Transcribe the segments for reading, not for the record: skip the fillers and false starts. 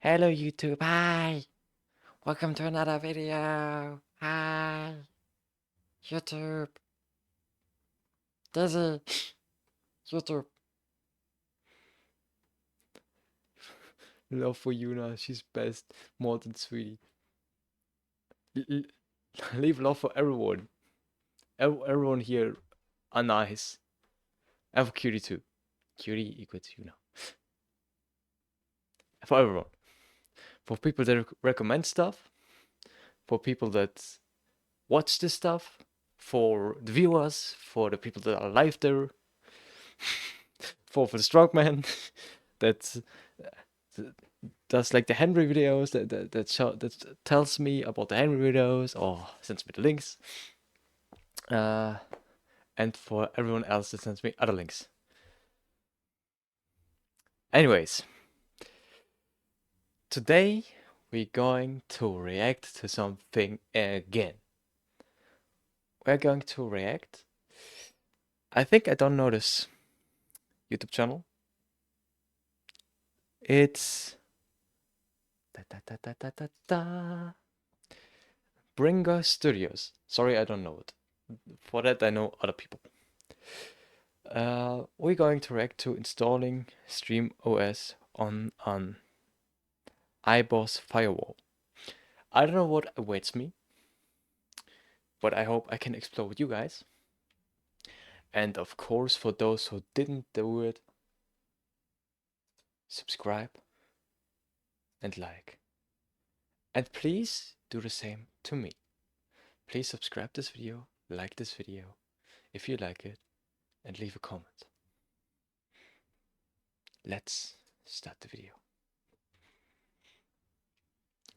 Hello YouTube, hi! Welcome to another video! Hi! YouTube! Dizzy! YouTube! Love for Yuna, she's best. More than sweetie. Leave love for everyone. Everyone here are nice. And for Cutie too. Cutie equals Yuna. For everyone. For people that recommend stuff. For people that watch this stuff. For the viewers. For the people that are live there. for the strongman that does like the Henry videos that tells me about the Henry videos or sends me the links, and for everyone else that sends me other links. Anyways, today we're going to react to something again. We're going to react. I think I don't know this YouTube channel. It's Bringo Studios. Sorry, I don't know it. For that, I know other people. We're going to react to installing SteamOS on an iBoss Firewall. I don't know what awaits me, but I hope I can explore with you guys. And of course, for those who didn't do it, subscribe and like. And please do the same to me. Please subscribe this video, like this video if you like it, and leave a comment. Let's start the video.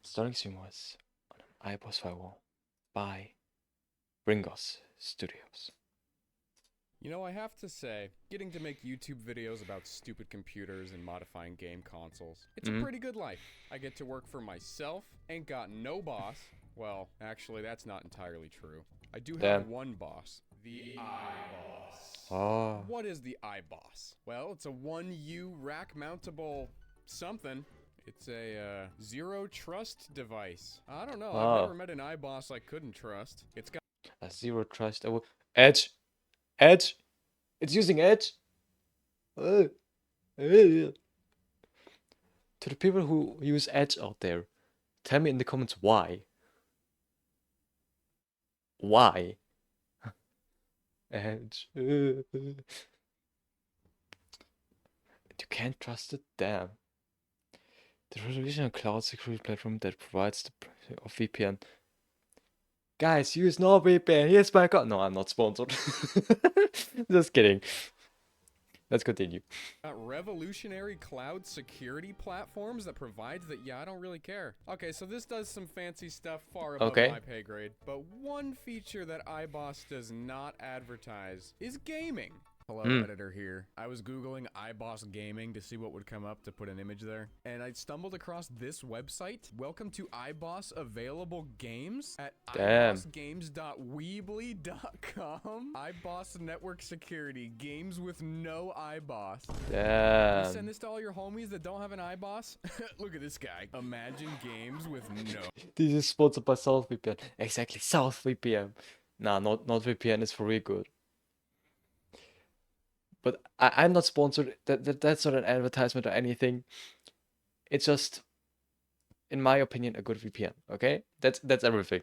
Installing SteamOS on an iBoss Firewall by Ringos Studios. You know, I have to say, getting to make YouTube videos about stupid computers and modifying game consoles, it's a pretty good life. I get to work for myself, ain't got no boss. Well, actually, that's not entirely true. I do have one boss, the iBoss. Oh. What is the iBoss? Well, it's a 1U rack mountable something. It's a zero trust device. I don't know, I've never met an iBoss I couldn't trust. It's got a zero trust. Oh, Edge. Edge. It's using Edge. To the people who use Edge out there, tell me in the comments why. Why? Edge. You can't trust it? Damn. The resolution cloud security platform that provides the of VPN. Guys, use NordVPN. Here's my code. No, I'm not sponsored. Just kidding. Let's continue. Revolutionary cloud security platforms that provides that. Yeah, I don't really care. Okay, so this does some fancy stuff far above my pay grade. But one feature that iBoss does not advertise is gaming. Hello, editor here. I was Googling iBoss Gaming to see what would come up to put an image there. And I stumbled across this website. Welcome to iBoss Available Games at ibossgames.weebly.com. iBoss Network Security. Games with no iBoss. Damn. You send this to all your homies that don't have an iBoss? Look at this guy. Imagine games with no... This is sponsored by SouthVPN. Exactly, SouthVPN. Nah, NordVPN is for real good. But I'm not sponsored. That's not an advertisement or anything. It's just, in my opinion, a good VPN. Okay, that's everything.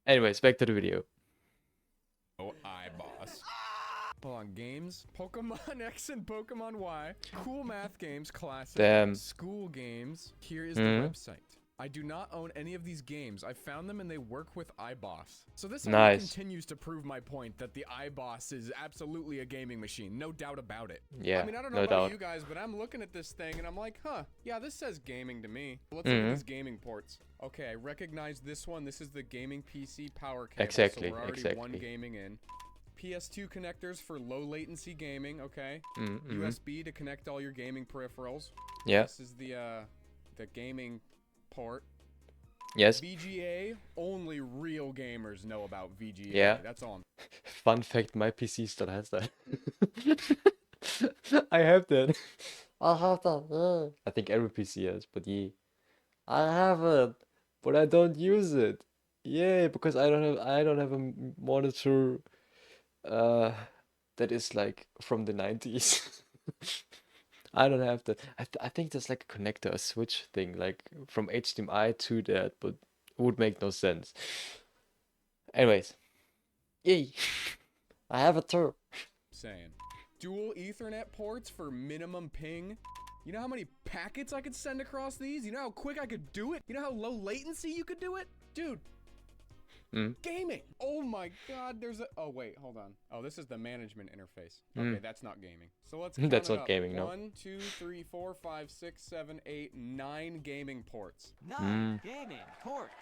Anyways, back to the video. Oh, iBoss. On games, Pokemon X and Pokemon Y, cool math games, classic, school games. Here is the website. I do not own any of these games. I found them and they work with iBoss. So this only continues to prove my point that the iBoss is absolutely a gaming machine. No doubt about it. Yeah, I mean, I don't know about you guys, but I'm looking at this thing and I'm like, huh, yeah, this says gaming to me. Let's look at these gaming ports. Okay, I recognize this one. This is the gaming PC power cable. Exactly, so we're already one gaming in. PS2 connectors for low latency gaming, okay. USB to connect all your gaming peripherals. Yeah. This is the gaming port. Yes. VGA, only real gamers know about VGA. Yeah. That's all. Fun fact, my PC still has that. I have that. I have that. I think every PC has, but yeah. I have it, but I don't use it. Yeah, because I don't have a monitor uh that is like from the 90s. I don't have that. I think there's like a connector, a switch thing, like from HDMI to that, but it would make no sense. Anyways, yay! I have a turn. Saying. Dual Ethernet ports for minimum ping. You know how many packets I could send across these? You know how quick I could do it? You know how low latency you could do it? Dude, gaming! Oh my god, there's a... Oh, wait, hold on. Oh, this is the management interface. Okay, that's not gaming. So let's count That's it not up. gaming, no. 1, 2, 3, 4, 5, 6, 7, 8, 9 gaming ports. 9 gaming ports.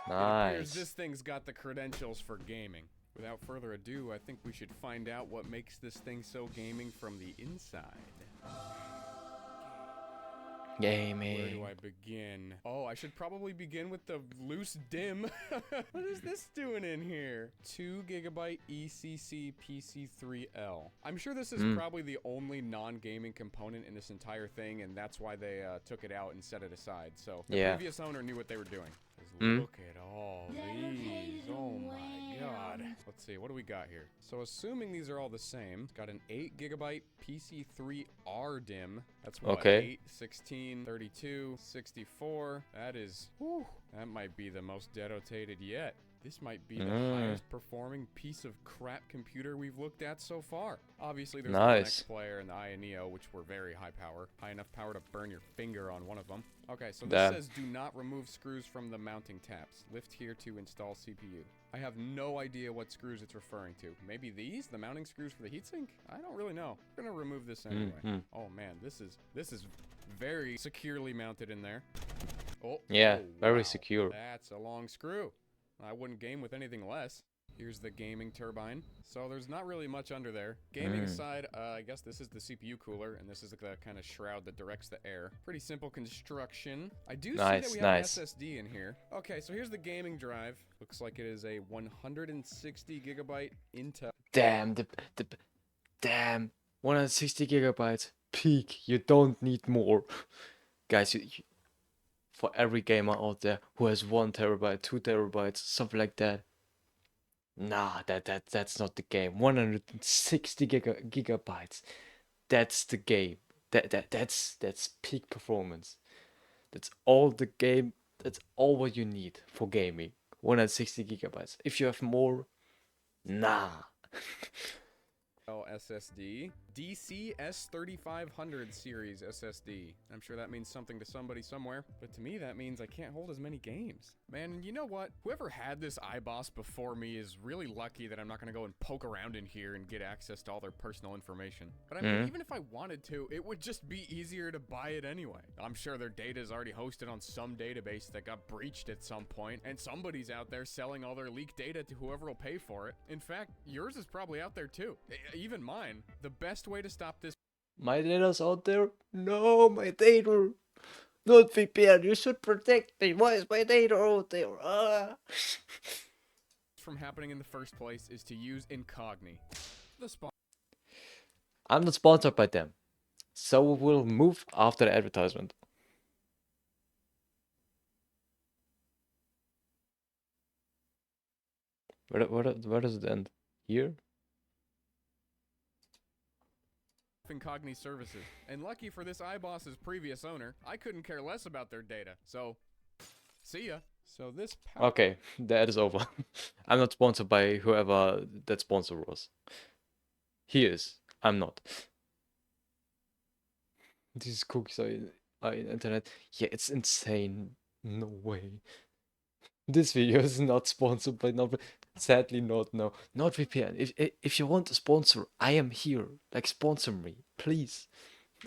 It appears Nice. this thing's got the credentials for gaming. Without further ado, I think we should find out what makes this thing so gaming from the inside. Gaming. Where do I begin? Oh, I should probably begin with the loose DIMM. What is this doing in here? 2 GB ECC PC3L. I'm sure this is probably the only non-gaming component in this entire thing, and that's why they took it out and set it aside. So the previous owner knew what they were doing. Look at all these. Oh my god. Let's see, what do we got here? So assuming these are all the same, it's got an 8 GB PC3R DIMM. That's what, 8, 16, 32, 64. That is, whew, that might be the most dedotated yet. This might be the highest performing piece of crap computer we've looked at so far. Obviously, there's the Next player and the INEO, which were very high power. High enough power to burn your finger on one of them. Okay, so this says do not remove screws from the mounting tabs. Lift here to install CPU. I have no idea what screws it's referring to. Maybe these? The mounting screws for the heatsink? I don't really know. I'm gonna remove this anyway. Oh man, this is very securely mounted in there. Oh, yeah, very wow. secure. That's a long screw. I wouldn't game with anything less. Here's the gaming turbine. So there's not really much under there. Gaming aside, I guess this is the CPU cooler, and this is the kind of shroud that directs the air. Pretty simple construction. I do see that we have an SSD in here. Okay, so here's the gaming drive. Looks like it is a 160 gigabyte Intel. Damn, 160 gigabytes. Peak. You don't need more. Guys, for every gamer out there who has 1 terabyte, 2 terabytes, something like that. Nah, that's not the game. 160 gigabytes. That's the game. That's peak performance. That's all the game. That's all what you need for gaming. 160 gigabytes. If you have more, nah. SSD. DCS3500 series SSD. I'm sure that means something to somebody somewhere, but to me that means I can't hold as many games. Man, and you know what? Whoever had this iBoss before me is really lucky that I'm not gonna go and poke around in here and get access to all their personal information. But I mean, even if I wanted to, it would just be easier to buy it anyway. I'm sure their data is already hosted on some database that got breached at some point, and somebody's out there selling all their leaked data to whoever will pay for it. In fact, yours is probably out there too. Even mine. The best way to stop this... My data's out there? No, my data. Not VPN. You should protect me. Why is my data out there? from happening in the first place is to use Incogni. I'm not sponsored by them. So we'll move after the advertisement. Where does it end? Here? Incogni services. And lucky for this iBoss's previous owner, I couldn't care less about their data. So, see ya. So this okay, that is over. I'm not sponsored by whoever that sponsor was. He is. I'm not. These cookies are in internet. Yeah, it's insane. No way. This video is not sponsored by not. Sadly, not. No, not VPN. If you want a sponsor, I am here. Like, sponsor me, please.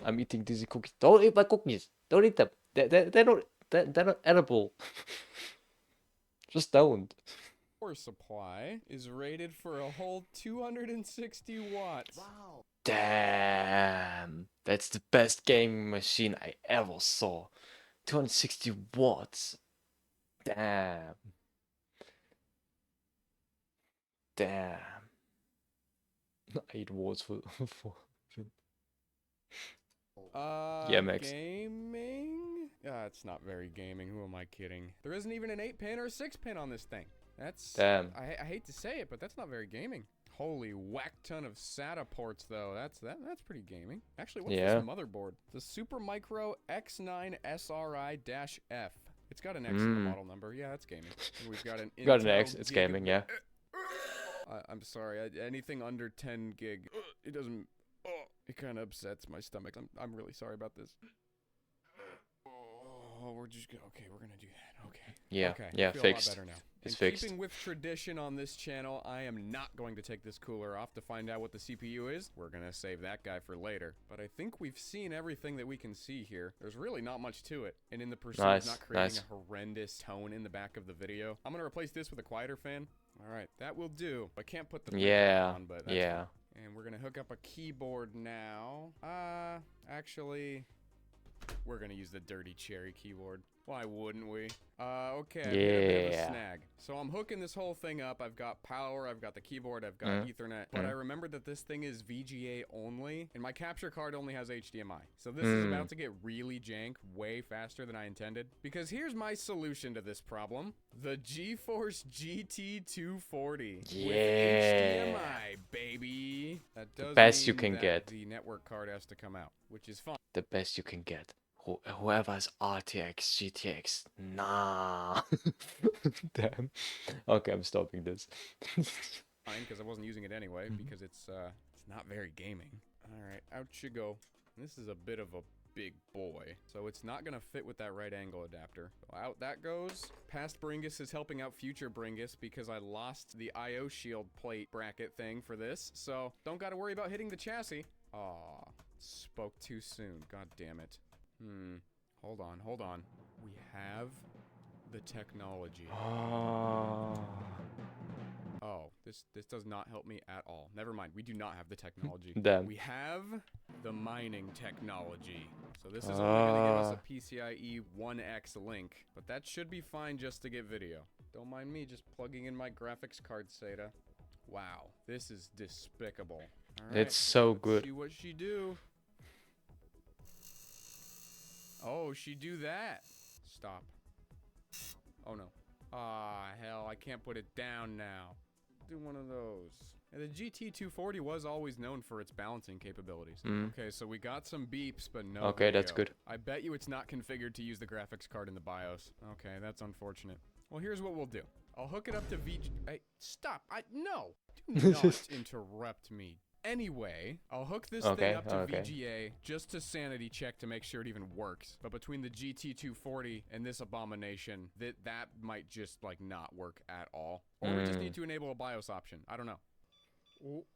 I'm eating these cookies. Don't eat my cookies. Don't eat them. They're not edible. Just don't. Power supply is rated for a whole 260 watts. Wow. Damn. That's the best gaming machine I ever saw. 260 watts. Damn. Damn. 8 watts for Yeah, Max. Gaming? It's not very gaming. Who am I kidding? There isn't even an 8-pin or a 6-pin on this thing. That's... Damn. I hate to say it, but that's not very gaming. Holy whack ton of SATA ports, though. That's pretty gaming. Actually, what's this motherboard? The Supermicro X9 SRI-F. It's got an X in the model number. Yeah, that's gaming. And we've got an Got an X. It's gaming, yeah. I'm sorry. Anything under 10 gig, it doesn't... it kind of upsets my stomach. I'm really sorry about this. Oh, we're just okay. We're gonna do that. Okay. Yeah. Okay. Yeah. I feel Fixed. A lot better now. It's In fixed. keeping with tradition on this channel, I am not going to take this cooler off to find out what the CPU is. We're gonna save that guy for later. But I think we've seen everything that we can see here. There's really not much to it. And in the pursuit of not creating a horrendous tone in the back of the video, I'm gonna replace this with a quieter fan. All right, that will do. I can't put the on, but that's fine. And we're gonna hook up a keyboard now. Actually, we're gonna use the dirty cherry keyboard. Why wouldn't we? Okay, I've got a bit of a snag. So I'm hooking this whole thing up. I've got power, I've got the keyboard, I've got Ethernet. But I remembered that this thing is VGA only, and my capture card only has HDMI. So this is about to get really jank way faster than I intended. Because here's my solution to this problem. The GeForce GT240 with HDMI, baby. That does best mean you can that get. the network card has to come out, which is fine. The best you can get. Whoever's RTX, GTX, nah. Damn. Okay, I'm stopping this. Fine, because I wasn't using it anyway, because it's not very gaming. All right, out you go. This is a bit of a big boy, so it's not gonna fit with that right angle adapter. So out that goes. Past Bringus is helping out future Bringus because I lost the IO shield plate bracket thing for this, so don't gotta worry about hitting the chassis. Aw, spoke too soon. God damn it. Hold on. We have the technology. Oh, this does not help me at all. Never mind, we do not have the technology. Damn. We have the mining technology. So this is only gonna give us a PCIe 1X link, but that should be fine just to get video. Don't mind me just plugging in my graphics card SATA. Wow, this is despicable. All right, It's so let's good. see what she do. Oh, she do that. Stop. Oh no. Ah, hell, I can't put it down now. Do one of those. And the GT240 was always known for its balancing capabilities. Okay, so we got some beeps, but no Okay, video. that's good. I bet you it's not configured to use the graphics card in the BIOS. Okay, that's unfortunate. Well, here's what we'll do. I'll hook it up to stop. No. Do not interrupt me. Anyway, I'll hook this thing up to VGA just to sanity check to make sure it even works. But between the GT240 and this abomination, that might just like not work at all. Or we just need to enable a BIOS option. I don't know.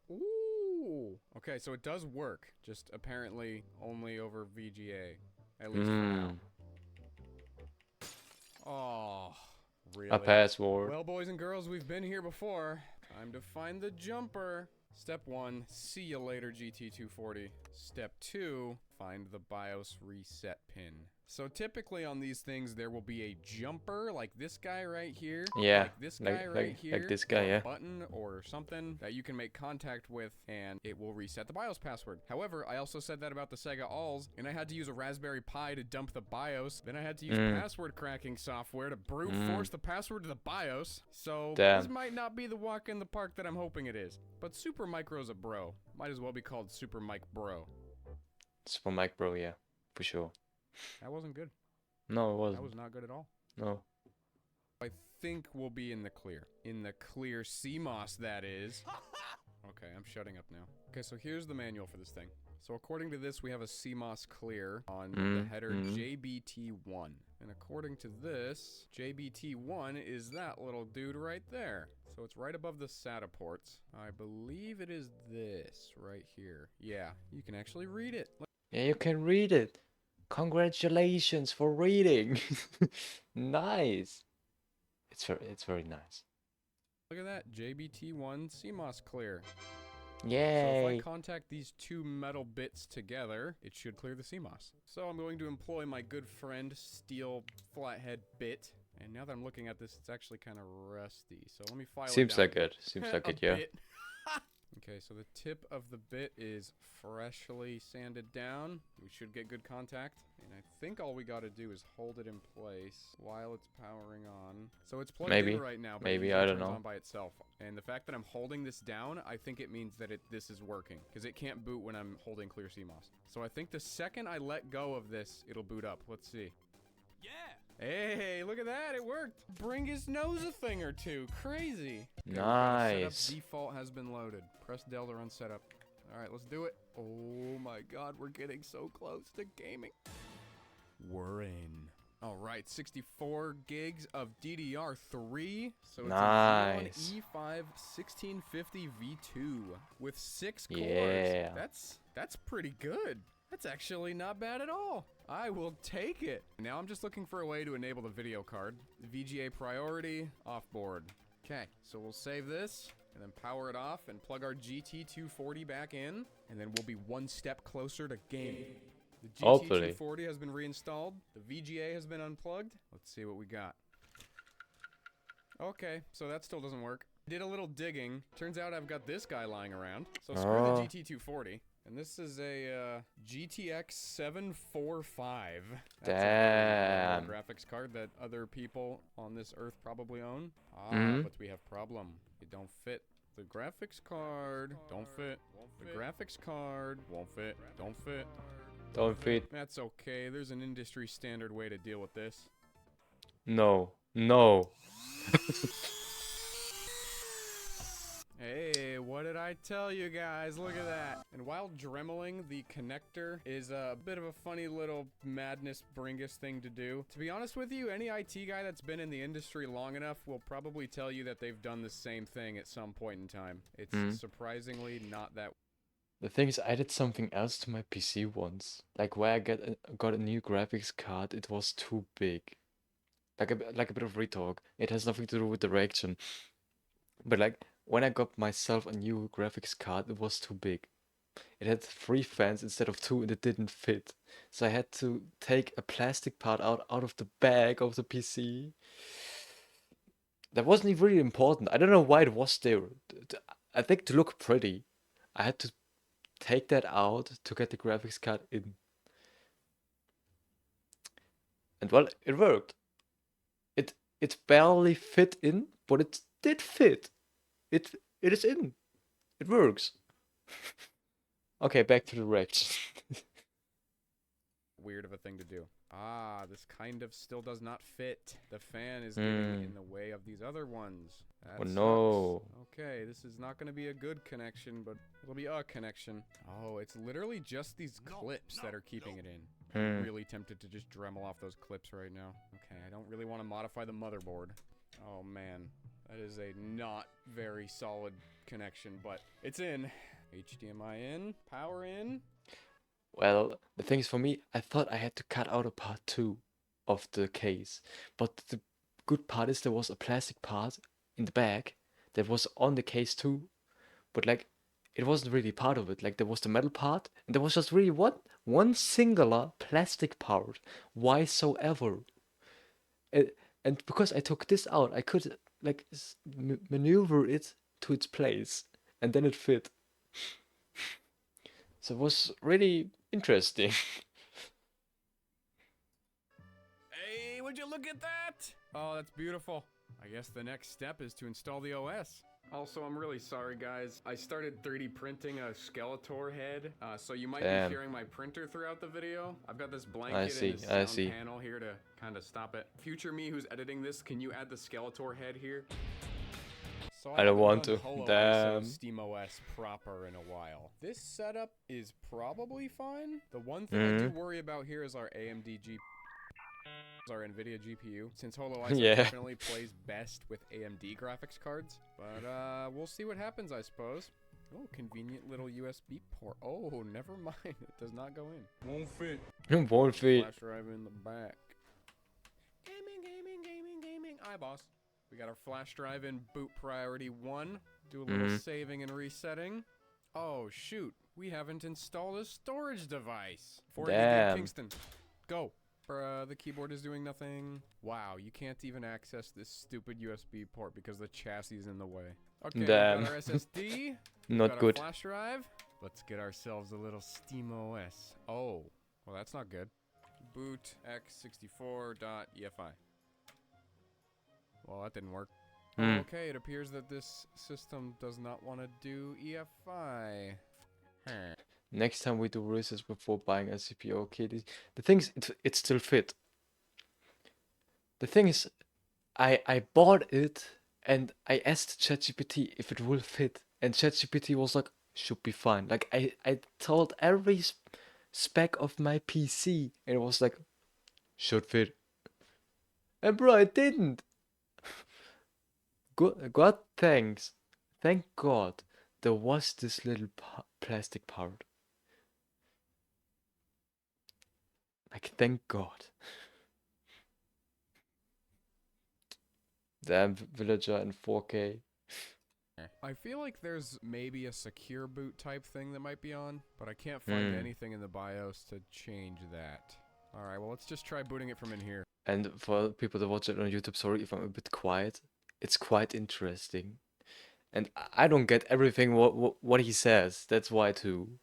Ooh. Okay, so it does work. Just apparently only over VGA. At least for now. Oh, really? A password. Well, boys and girls, we've been here before. Time to find the jumper. Step 1, see you later, GT240. Step 2, find the BIOS reset pin. So typically on these things, there will be a jumper, like this guy right here. Yeah, like this guy right here. like this guy, or yeah. a button or something that you can make contact with, and it will reset the BIOS password. However, I also said that about the Sega Alls, and I had to use a Raspberry Pi to dump the BIOS. Then I had to use password cracking software to brute force the password to the BIOS. So this might not be the walk in the park that I'm hoping it is. But Supermicro's a bro. Might as well be called Super Mike Bro. Super Mike Bro, yeah, for sure. That wasn't good. No, it wasn't. That was not good at all. No. I think we'll be in the clear. In the clear CMOS, that is. Okay, I'm shutting up now. Okay, so here's the manual for this thing. So according to this, we have a CMOS clear on the header JBT1. And according to this, JBT1 is that little dude right there. So it's right above the SATA ports. I believe it is this right here. Yeah, you can actually read it. Yeah, you can read it. Congratulations for reading. Nice. It's very nice. Look at that, JBT1 CMOS clear. Yay. So if I contact these two metal bits together, it should clear the CMOS. So I'm going to employ my good friend Steel Flathead Bit. And now that I'm looking at this, it's actually kind of rusty. So let me file it down. Seems like it. Seems like it, yeah. Bit. Okay, so the tip of the bit is freshly sanded down. We should get good contact. And I think all we gotta do is hold it in place while it's powering on. So it's plugged in right now, but it usually I don't turns know. on by itself. And the fact that I'm holding this down, I think it means that this is working. Because it can't boot when I'm holding clear CMOS. So I think the second I let go of this, it'll boot up. Let's see. Yeah. Hey, look at that, it worked. Bringus knows a thing or two. Crazy. Okay, Nice. setup default has been loaded. Press Del to run setup. All right, let's do it. Oh my God, we're getting so close to gaming. We're in. All right, 64 gigs of DDR3. So it's Nice. a Xeon E5 1650 V2 with 6 cores. Yeah. That's pretty good. That's actually not bad at all. I will take it. Now I'm just looking for a way to enable the video card. VGA priority, off board. Okay, so we'll save this and then power it off and plug our GT240 back in. And then we'll be one step closer to gaming. The GT240 has been reinstalled. The VGA has been unplugged. Let's see what we got. Okay, so that still doesn't work. Did a little digging. Turns out I've got this guy lying around. So screw the GT240. And this is a GTX 745. That's Damn. a graphics card that other people on this earth probably own. But we have problem. It don't fit. The graphics card don't fit. The graphics card won't fit. Don't fit. Don't fit. That's okay. There's an industry standard way to deal with this. No. No. Hey, what did I tell you guys? Look at that. And while dremeling, the connector is a bit of a funny little madness Bringus thing to do. To be honest with you, any IT guy that's been in the industry long enough will probably tell you that they've done the same thing at some point in time. It's surprisingly not that. The thing is, I did something else to my PC once. Like where I got a new graphics card, it was too big. Like a bit of retalk. It has nothing to do with the reaction. But like when I got myself a new graphics card, it was too big. It had 3 fans instead of 2 and it didn't fit. So I had to take a plastic part out of the bag of the PC. That wasn't really important. I don't know why it was there. I think to look pretty, I had to take that out to get the graphics card in. And well, it worked. It barely fit in, but it did fit. It is in. It works. Okay, back to the reaction. Weird of a thing to do. This kind of still does not fit. The fan is getting in the way of these other ones. That sucks. No. Okay, this is not going to be a good connection, but it'll be a connection. Oh, it's literally just these clips that are keeping it in. I'm really tempted to just Dremel off those clips right now. Okay, I don't really want to modify the motherboard. Oh man, that is a not very solid connection, but it's in. HDMI in, power in. Well, the thing is for me, I thought I had to cut out a part 2 of the case. But the good part is there was a plastic part in the back that was on the case too. But like, it wasn't really part of it. Like there was the metal part and there was just really one singular plastic part whatsoever. And because I took this out, I could like maneuver it to its place and then it fit. So it was really interesting. Hey, would you look at that? Oh, that's beautiful. I guess the next step is to install the OS. Also, I'm really sorry, guys. I started 3D printing a Skeletor head, so you might be hearing my printer throughout the video. I've got this blanket and this sound panel here to kind of stop it. Future me who's editing this, can you add the Skeletor head here? So I don't want to. Damn. SteamOS proper in a while. This setup is probably fine. The one thing I do worry about here is our AMD GPU. Our NVIDIA GPU, since HoloISO definitely plays best with AMD graphics cards. But we'll see what happens, I suppose. Oh, convenient little USB port. Oh, never mind. It does not go in. Won't fit. Won't fit. Flash drive in the back. Gaming. iBoss. We got our flash drive in boot priority 1. Do a little saving and resetting. Oh, shoot. We haven't installed a storage device. 4 gig Kingston. Go. The keyboard is doing nothing. Wow, you can't even access this stupid USB port because the chassis is in the way. Okay, we've Damn. got our SSD. Not got good. Our flash drive. Let's get ourselves a little SteamOS. Oh, well that's not good. Boot x64.efi. Well, that didn't work. Oh, okay, it appears that this system does not want to do EFI. Huh. Next time we do research before buying a CPU. Okay, the thing is, it still fit. The thing is, I bought it and I asked ChatGPT if it will fit, and ChatGPT was like, should be fine. Like I told every spec of my PC, and it was like, should fit. And bro, it didn't. God thanks. Thank God there was this little plastic part. Like, thank God. Damn villager in 4K. I feel like there's maybe a secure boot type thing that might be on, but I can't find anything in the BIOS to change that. Alright, well let's just try booting it from in here. And for people that watch it on YouTube, sorry if I'm a bit quiet. It's quite interesting. And I don't get everything what he says. That's why too.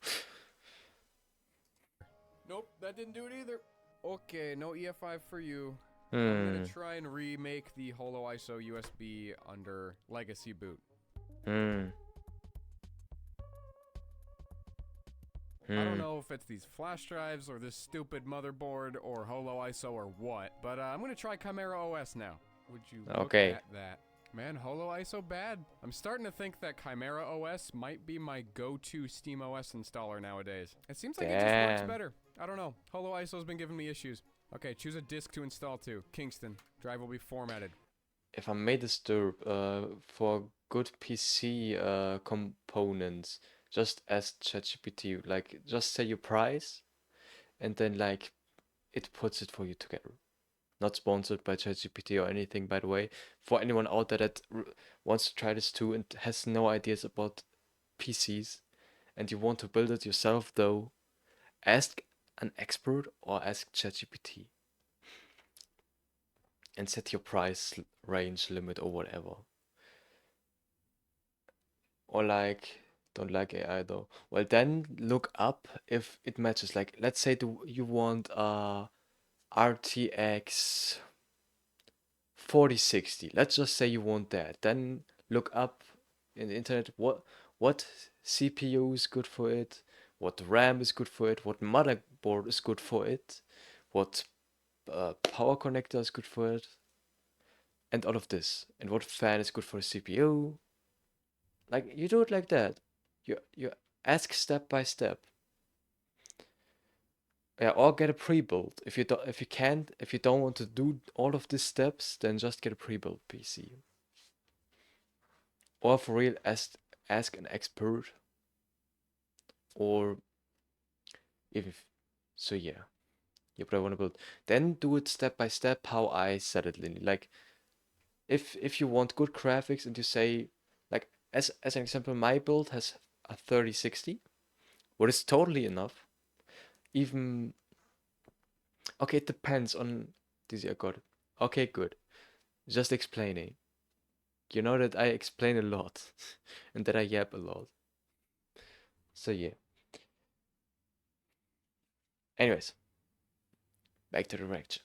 Nope, that didn't do it either. Okay, no EFI for you. I'm gonna try and remake the Holo ISO USB under Legacy boot. I don't know if it's these flash drives or this stupid motherboard or Holo ISO or what, but I'm gonna try Chimera OS now. Would you look at that? Man, Holo ISO bad. I'm starting to think that Chimera OS might be my go-to SteamOS installer nowadays. It seems like it just works better. I don't know. Holo ISO's been giving me issues. Okay, choose a disk to install to. Kingston. Drive will be formatted. If I may disturb, for good PC components, just ask ChatGPT. Like, just say your price, and then like, it puts it for you together. Not sponsored by ChatGPT or anything, by the way. For anyone out there that wants to try this too and has no ideas about PCs, and you want to build it yourself, though, ask an expert or ask ChatGPT and set your price range limit or whatever. Or like, don't like AI though. Well, then look up if it matches. Like, let's say you want a RTX 4060. Let's just say you want that. Then look up in the internet what CPU is good for it, what RAM is good for it, what motherboard is good for it, what power connector is good for it, and all of this, and what fan is good for the CPU. Like, you do it like that. You ask step by step. Yeah, or get a pre-built. If you don't want to do all of these steps, then just get a pre-built PC. Or for real, ask an expert. Or if so, yeah. You probably want to build. Then do it step by step how I said it, Lindy. Like, if you want good graphics and you say, like, as an example, my build has a 3060, what is totally enough. Even okay, it depends on this. I got it. Okay, good. Just explaining. You know that I explain a lot and that I yap a lot. So yeah. Anyways, back to the reaction.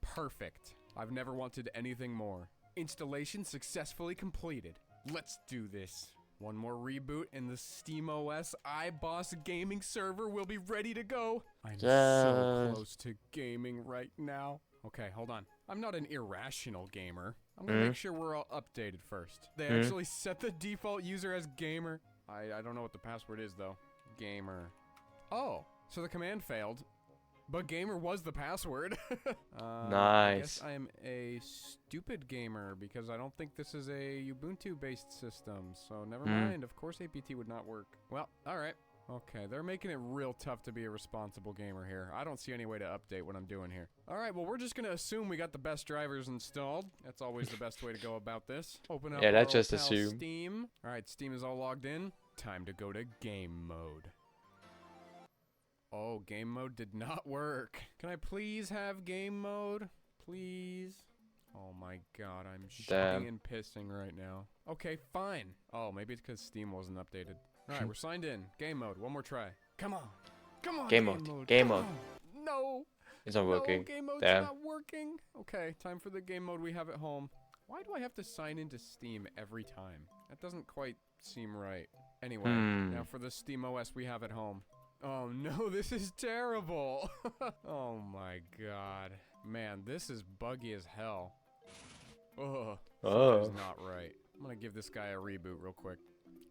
Perfect. I've never wanted anything more. Installation successfully completed. Let's do this. One more reboot and the SteamOS iBoss gaming server will be ready to go. I'm so close to gaming right now. Okay, hold on. I'm not an irrational gamer. I'm gonna make sure we're all updated first. They actually set the default user as gamer. I don't know what the password is though. Gamer. Oh, so the command failed. But gamer was the password. Nice. I guess I am a stupid gamer because I don't think this is a Ubuntu-based system. So never mind. Of course APT would not work. Well, all right. Okay, they're making it real tough to be a responsible gamer here. I don't see any way to update what I'm doing here. All right, well, we're just going to assume we got the best drivers installed. That's always the best way to go about this. Open up let's our just old pal assume. Steam. All right, Steam is all logged in. Time to go to game mode. Oh, game mode did not work. Can I please have game mode? Please? Oh my god, I'm Damn. shitting and pissing right now. Okay, fine. Oh, maybe it's because Steam wasn't updated. Alright, we're signed in. Game mode, one more try. Come on. Come on, Game mode. Game Come mode. on. No. It's not working. No, game mode's Damn. not working. Okay, time for the game mode we have at home. Why do I have to sign into Steam every time? That doesn't quite seem right. Anyway, now for the SteamOS we have at home. Oh no, this is terrible. Oh my god. Man, this is buggy as hell. Ugh. Something's not right. I'm gonna give this guy a reboot real quick.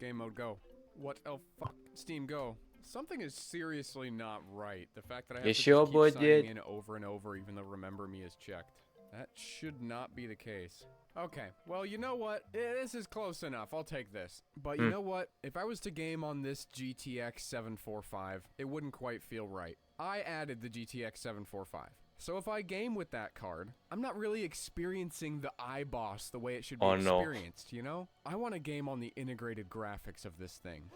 Game mode, go. What? Oh, fuck. Steam, go. Something is seriously not right. The fact that I have to just keep signing in over and over even though Remember Me is checked. That should not be the case. Okay, well, you know what? This is close enough. I'll take this. But you know what? If I was to game on this GTX 745, it wouldn't quite feel right. I added the GTX 745. So if I game with that card, I'm not really experiencing the iBoss the way it should be experienced, you know? I want to game on the integrated graphics of this thing.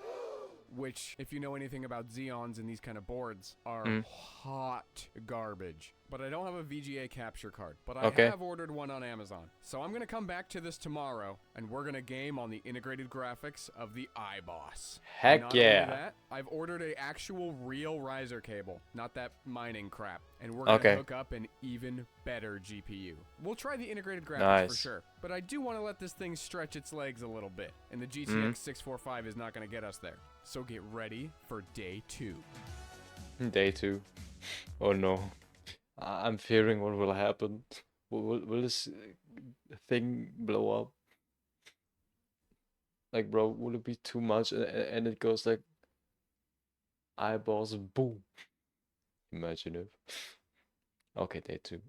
Which, if you know anything about Xeons and these kind of boards, are hot garbage. But I don't have a VGA capture card. But I have ordered one on Amazon. So I'm going to come back to this tomorrow, and we're going to game on the integrated graphics of the iBoss. Heck yeah. Only that, I've ordered an actual real riser cable, not that mining crap. And we're going to hook up an even better GPU. We'll try the integrated graphics for sure. But I do want to let this thing stretch its legs a little bit. And the GTX 645 is not going to get us there. So get ready for day 2. Day 2. Oh no. I'm fearing what will happen. Will this thing blow up? Like, bro, will it be too much and it goes like eyeballs boom? Imagine if. Okay, day 2.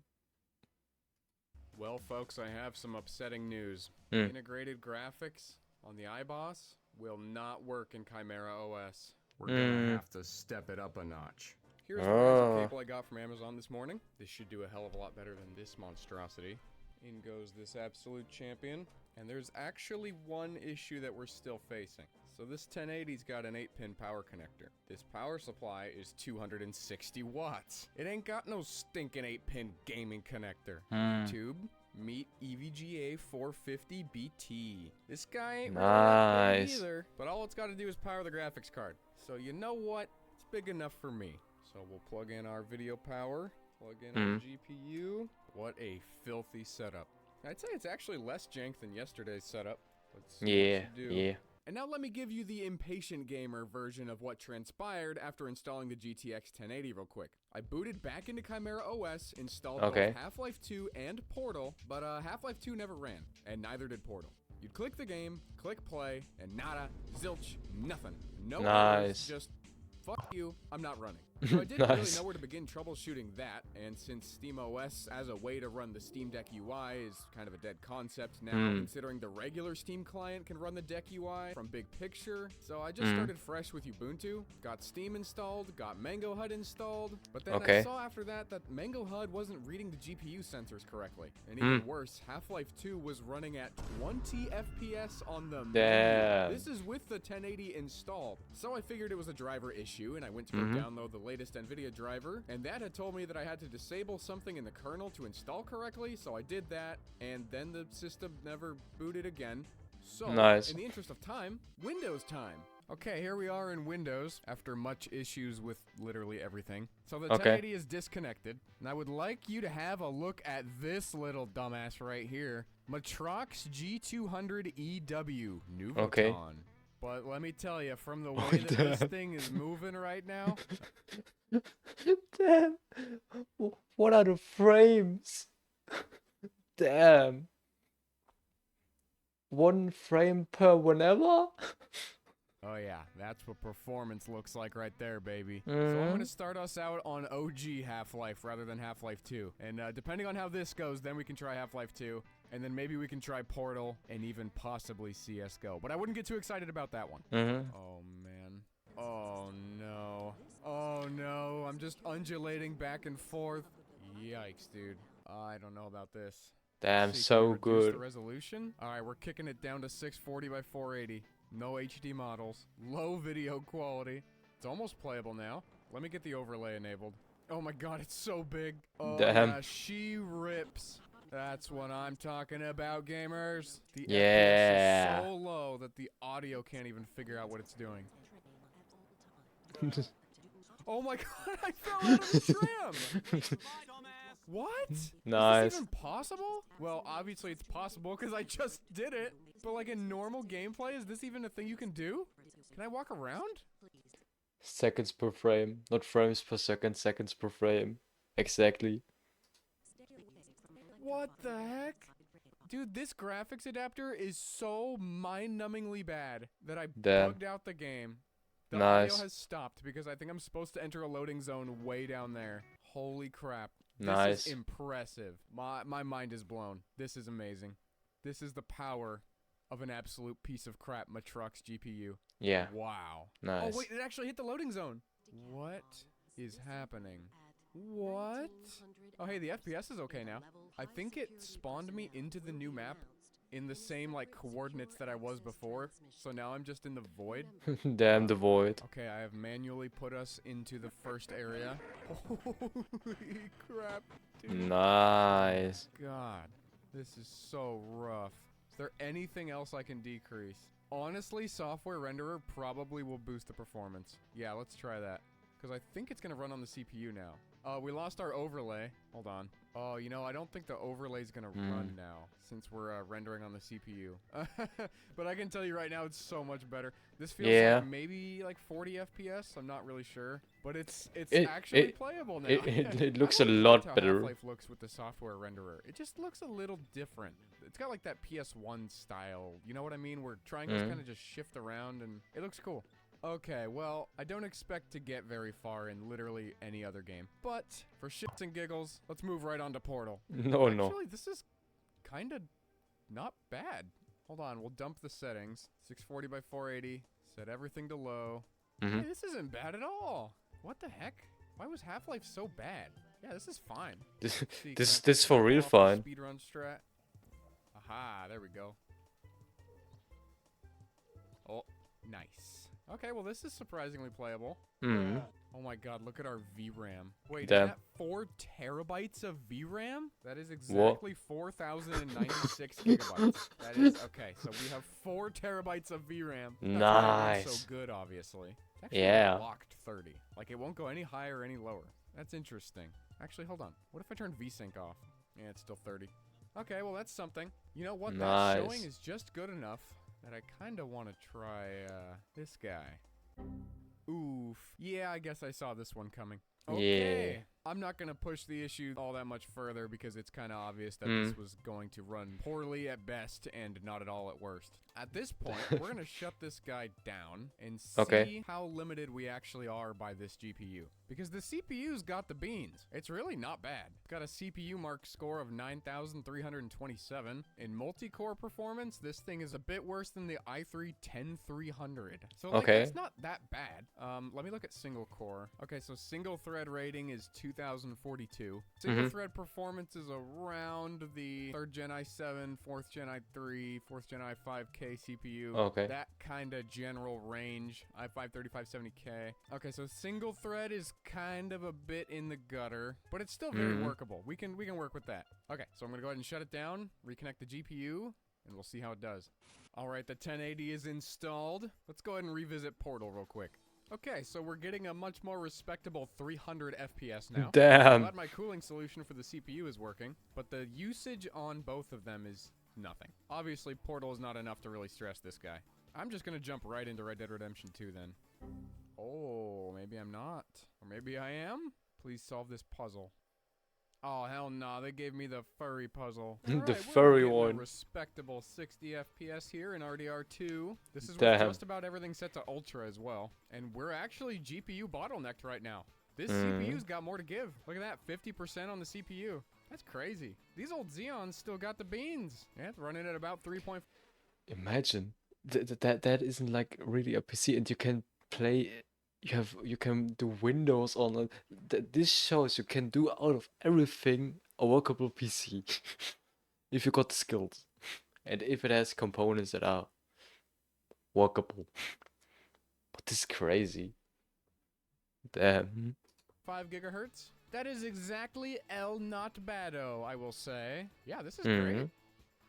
Well, folks, I have some upsetting news. Integrated graphics on the iBoss will not work in Chimera OS. We're gonna have to step it up a notch. Here's the riser cable I got from Amazon this morning. This should do a hell of a lot better than this monstrosity. In goes this absolute champion. And there's actually one issue that we're still facing. So this 1080's got an 8-pin power connector. This power supply is 260 watts. It ain't got no stinking 8-pin gaming connector. YouTube, meet EVGA 450 BT. This guy ain't really that big either, but all it's got to do is power the graphics card. So you know what? It's big enough for me. So we'll plug in our video power, plug in our GPU. What a filthy setup. I'd say it's actually less jank than yesterday's setup. Let's see what you do. Yeah. And now let me give you the impatient gamer version of what transpired after installing the GTX 1080 real quick. I booted back into Chimera OS, installed both Half-Life 2 and Portal, but Half-Life 2 never ran, and neither did Portal. You'd click the game, click play, and nada, zilch, nothing. No errors, just fuck you, I'm not running. So I didn't really know where to begin troubleshooting that, and since SteamOS as a way to run the Steam Deck UI is kind of a dead concept now, considering the regular Steam client can run the Deck UI from big picture, so I just started fresh with Ubuntu, got Steam installed, got Mango HUD installed, but then I saw after that Mango HUD wasn't reading the GPU sensors correctly, and even worse, Half-Life 2 was running at 20 FPS on the menu. This is with the 1080 installed, so I figured it was a driver issue, and I went to go download the latest NVIDIA driver, and that had told me that I had to disable something in the kernel to install correctly, so I did that, and then the system never booted again. So, in the interest of time, Windows time. Okay, here we are in Windows, after much issues with literally everything. So the 1080 is disconnected, and I would like you to have a look at this little dumbass right here. Matrox G200EW, Nuvoton. But let me tell you, from the way that this thing is moving right now... Damn. What are the frames? Damn. 1 frame per whenever? Oh yeah, that's what performance looks like right there, baby. So I'm going to start us out on OG Half-Life rather than Half-Life 2. And depending on how this goes, then we can try Half-Life 2. And then maybe we can try Portal and even possibly CSGO. But I wouldn't get too excited about that one. Oh, man. Oh, no. Oh, no. I'm just undulating back and forth. Yikes, dude. I don't know about this. Damn, so good. The resolution? All right, we're kicking it down to 640 by 480. No HD models. Low video quality. It's almost playable now. Let me get the overlay enabled. Oh, my God, it's so big. Oh, damn. Yeah, she rips. That's what I'm talking about, gamers. The Yeah. FPS is so low that the audio can't even figure out what it's doing. Oh my god, I fell out of the tram! What? Nice. Is this even possible? Well, obviously it's possible because I just did it. But like in normal gameplay, is this even a thing you can do? Can I walk around? Seconds per frame, not frames per second, seconds per frame. Exactly. What the heck? Dude, this graphics adapter is so mind-numbingly bad that I Damn. bugged out the game. The Nice. audio has stopped because I think I'm supposed to enter a loading zone way down there. Holy crap. Nice. This is impressive. My mind is blown. This is amazing. This is the power of an absolute piece of crap Matrox GPU. Yeah. Wow. Nice. Oh wait, it actually hit the loading zone. What is happening? What? Oh hey, the FPS is okay now. I think it spawned me into the new map in the same like coordinates that I was before. So now I'm just in the void. Damn the void. Okay, I have manually put us into the first area. Holy crap, dude. Nice. God, this is so rough. Is there anything else I can decrease? Honestly, software renderer probably will boost the performance. Yeah, let's try that. Because I think it's going to run on the CPU now. We lost our overlay. Hold on. Oh, you know, I don't think the overlay is going to run now since we're rendering on the CPU. But I can tell you right now, it's so much better. This feels like maybe like 40 FPS. I'm not really sure. But it's actually playable now. It looks a lot better. Half-Life looks with the software renderer. It just looks a little different. It's got like that PS1 style. You know what I mean? Where triangles kind of just shift around and it looks cool. Okay, well, I don't expect to get very far in literally any other game. But, for shits and giggles, let's move right on to Portal. Actually, this is kind of not bad. Hold on, we'll dump the settings. 640 by 480, set everything to low. Hey, this isn't bad at all. What the heck? Why was Half-Life so bad? Yeah, this is fine. This for real fine. Speedrun strat. Aha, there we go. Oh, nice. Okay, well this is surprisingly playable. Oh my god, look at our VRAM. Wait, is that 4 terabytes of VRAM? That is exactly 4,096 gigabytes. That is, okay, so we have 4 terabytes of VRAM. Nice. That's so good, obviously. It's actually locked 30. Like, it won't go any higher or any lower. That's interesting. Actually, hold on. What if I turn VSync off? Yeah, it's still 30. Okay, well that's something. You know what? That showing is just good enough that I kind of want to try, this guy. Oof. Yeah, I guess I saw this one coming. Okay. Yeah. I'm not going to push the issue all that much further because it's kind of obvious that this was going to run poorly at best and not at all at worst. At this point, we're going to shut this guy down and see how limited we actually are by this GPU. Because the CPU's got the beans. It's really not bad. It's got a CPU mark score of 9,327. In multi-core performance, this thing is a bit worse than the i3-10300. So like, it's not that bad. Let me look at single core. Okay, so single thread rating is 2042. Single thread performance is around the 3rd Gen i7, 4th Gen i3, 4th Gen i5K CPU. That kind of general range. i5 3570K. Okay, so single thread is kind of a bit in the gutter, but it's still very workable. We can work with that. Okay, so I'm gonna go ahead and shut it down, reconnect the GPU, and we'll see how it does. All right, the 1080 is installed. Let's go ahead and revisit Portal real quick. Okay, so we're getting a much more respectable 300 FPS now. Damn. I'm glad my cooling solution for the CPU is working, but the usage on both of them is nothing. Obviously, Portal is not enough to really stress this guy. I'm just gonna jump right into Red Dead Redemption 2 then. Oh, maybe I'm not. Or maybe I am? Please solve this puzzle. Oh, hell no, they gave me the furry puzzle. The furry one. A respectable 60 FPS here in RDR2. This is with just about everything set to ultra as well. And we're actually GPU bottlenecked right now. This CPU's got more to give. Look at that, 50% on the CPU. That's crazy. These old Xeons still got the beans. Yeah, it's running at about 3. Imagine that isn't like really a PC, and you can play. You can do Windows on it. This shows you can do out of everything a workable PC if you got the skills, and if it has components that are workable. But this is crazy. Damn. 5 gigahertz. That is exactly El Not Bado, I will say. Yeah, this is great.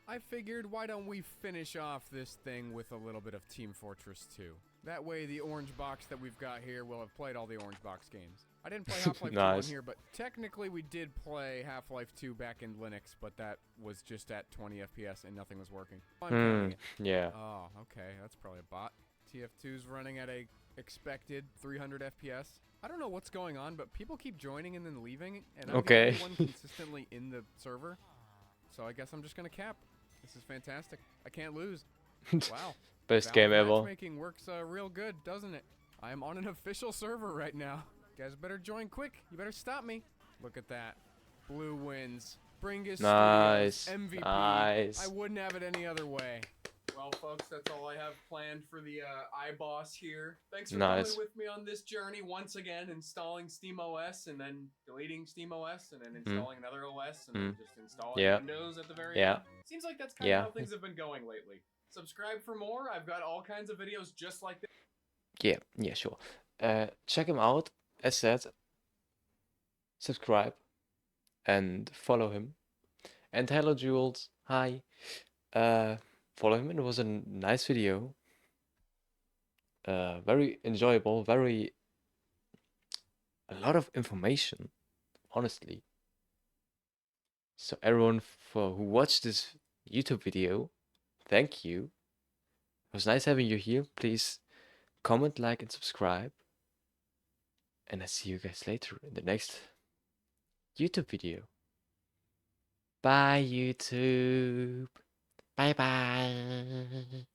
I figured, why don't we finish off this thing with a little bit of Team Fortress 2? That way the orange box that we've got here will have played all the orange box games. I didn't play Half-Life 2 on here, but technically we did play Half-Life 2 back in Linux, but that was just at 20 FPS and nothing was working. Yeah. Oh, okay, that's probably a bot. TF2's running at a expected 300 FPS. I don't know what's going on, but people keep joining and then leaving, and I'm the only one consistently in the server. So I guess I'm just gonna cap. This is fantastic. I can't lose. Wow. Best game ever. Matchmaking works real good, doesn't it? I am on an official server right now. You guys better join quick. You better stop me. Look at that. Blue wins. Bringus Nice. MVP. Nice. I wouldn't have it any other way. Well, folks, that's all I have planned for the iBoss here. Thanks for coming with me on this journey once again, installing SteamOS and then deleting SteamOS and then installing another OS and then just installing Windows at the very end. Seems like that's kind of how things have been going lately. Subscribe for more. I've got all kinds of videos just like this. Yeah, sure. Check him out. As said, subscribe and follow him. And hello, Jules. Hi. Follow him. It was a nice video. Very enjoyable. A lot of information, honestly. So everyone who watched this YouTube video, thank you. It was nice having you here. Please comment, like, and subscribe. And I see you guys later in the next YouTube video. Bye, YouTube. Bye-bye.